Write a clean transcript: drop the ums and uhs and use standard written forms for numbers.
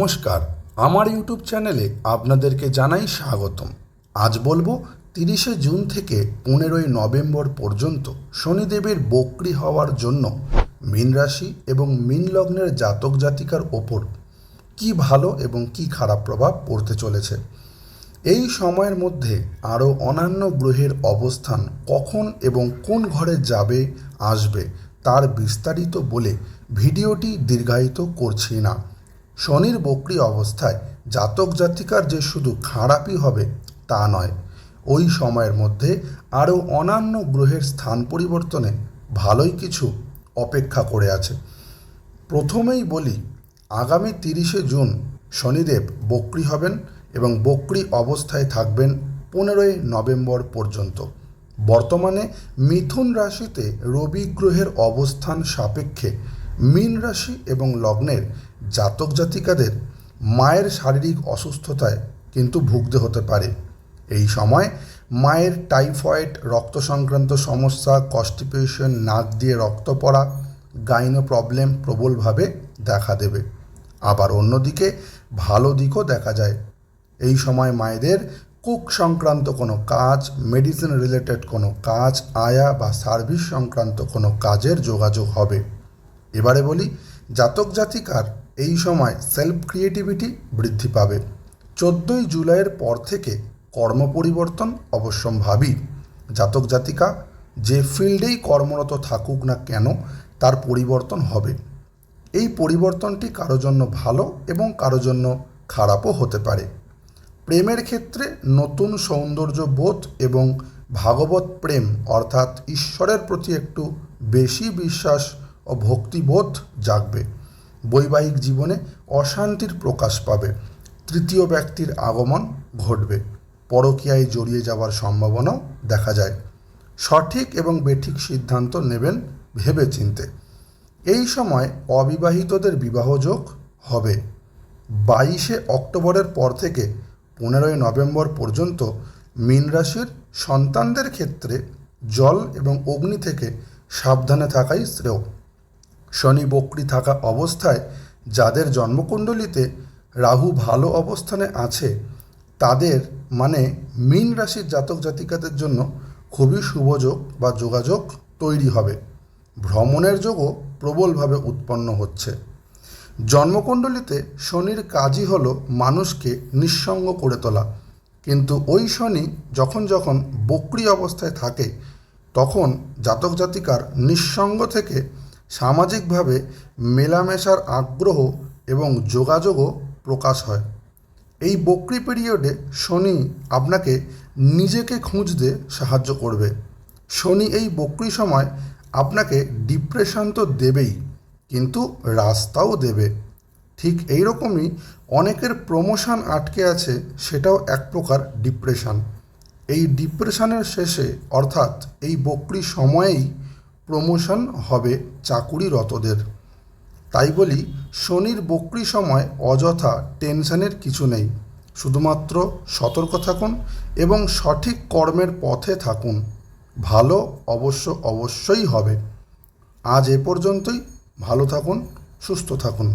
নমস্কার, আমার ইউটিউব চ্যানেলে আপনাদেরকে জানাই স্বাগতম। আজ বলবো 30শে জুন থেকে 15ই নভেম্বর পর্যন্ত শনিদেবের বক্রী হওয়ার জন্য মীন রাশি এবং মীন লগ্নের জাতক জাতিকার ওপর কি ভালো এবং কি খারাপ প্রভাব পড়তে চলেছে। এই সময়ের মধ্যে আরও অন্যান্য গ্রহের অবস্থান কখন এবং কোন ঘরে যাবে আসবে তার বিস্তারিত বলে ভিডিওটি দীর্ঘায়িত করছি না। শনির বক্রী অবস্থায় জাতক জাতিকার যে শুধু খারাপই হবে তা নয়, ওই সময়ের মধ্যে আরও অন্যান্য গ্রহের স্থান পরিবর্তনে ভালোই কিছু অপেক্ষা করে আছে। প্রথমেই বলি, আগামী 30শে জুন শনিদেব বক্রী হবেন এবং বক্রী অবস্থায় থাকবেন 15ই নভেম্বর পর্যন্ত। বর্তমানে মিথুন রাশিতে রবি গ্রহের অবস্থান সাপেক্ষে মীন রাশি এবং লগ্নের জাতক জাতিকাদের মায়ের শারীরিক অসুস্থতায় কিন্তু ভুগতে হতে পারে। এই সময় মায়ের টাইফয়েড, রক্ত সংক্রান্ত সমস্যা, কনস্টিপেশন, নাক দিয়ে রক্ত পড়া, গাইনো প্রবলেম প্রবলভাবে দেখা দেবে। আবার অন্যদিকে ভালো দিকও দেখা যায়। এই সময় মায়েদের কুক সংক্রান্ত কোনো কাজ, মেডিসিন রিলেটেড কোনো কাজ, আয়া বা সার্ভিস সংক্রান্ত কোনো কাজের যোগাযোগ হবে। এবারে বলি, জাতক জাতিকার এই সময় সেলফ ক্রিয়েটিভিটি বৃদ্ধি পাবে। 14ই জুলাইয়ের পর থেকে কর্ম পরিবর্তন অবশ্যম্ভাবী। জাতক জাতিকা যে ফিল্ডেই কর্মরত থাকুক না কেন তার পরিবর্তন হবে। এই পরিবর্তনটি কারো জন্য ভালো এবং কারো জন্য খারাপও হতে পারে। প্রেমের ক্ষেত্রে নতুন সৌন্দর্য বোধ এবং ভাগবত প্রেম অর্থাৎ ঈশ্বরের প্রতি একটু বেশি বিশ্বাস ও ভক্তিবোধ জাগবে। বৈবাহিক জীবনে অশান্তির প্রকাশ পাবে। তৃতীয় ব্যক্তির আগমন ঘটবে। পরকীয়ায় জড়িয়ে যাওয়ার সম্ভাবনাও দেখা যায়। সঠিক এবং বেঠিক সিদ্ধান্ত নেবেন ভেবেচিন্তে। এই সময় অবিবাহিতদের বিবাহযোগ হবে। 22শে অক্টোবরের পর থেকে 15ই নভেম্বর পর্যন্ত মীন রাশির সন্তানদের ক্ষেত্রে জল এবং অগ্নি থেকে সাবধানে থাকাই শ্রেয়। শনি বক্রী থাকা অবস্থায় যাদের জন্মকুণ্ডলিতে রাহু ভালো অবস্থানে আছে তাদের মানে মীন রাশির জাতক জাতিকাদের জন্য খুবই শুভযোগ বা যোগাযোগ তৈরি হবে। ভ্রমণের যোগও প্রবলভাবে উৎপন্ন হচ্ছে। জন্মকুণ্ডলিতে শনির কাজই হলো মানুষকে নিঃসঙ্গ করে তোলা, কিন্তু ওই শনি যখন যখন বক্রী অবস্থায় থাকে তখন জাতক জাতিকার নিঃসঙ্গ থেকে সামাজিকভাবে মেলামেশার আগ্রহ এবং যোগাযোগও প্রকাশ হয়। এই বক্রী পিরিয়ডে শনি আপনাকে নিজেকে খুঁজতে সাহায্য করবে। শনি এই বক্রী সময় আপনাকে ডিপ্রেশন তো দেবেই, কিন্তু রাস্তাও দেবে। ঠিক এই রকমই অনেকের প্রমোশন আটকে আছে, সেটাও এক প্রকার ডিপ্রেশন। এই ডিপ্রেশনের শেষে অর্থাৎ এই বক্রী সময়েই প্রমোশন হবে চাকুরিরতদের। তাই বলি, শনির বক্রী সময় অযথা টেনশনের কিছু নেই। শুধুমাত্র সতর্ক থাকুন এবং সঠিক কর্মের পথে থাকুন। ভালো অবশ্যই হবে। আজ এ পর্যন্তই। ভালো থাকুন, সুস্থ থাকুন।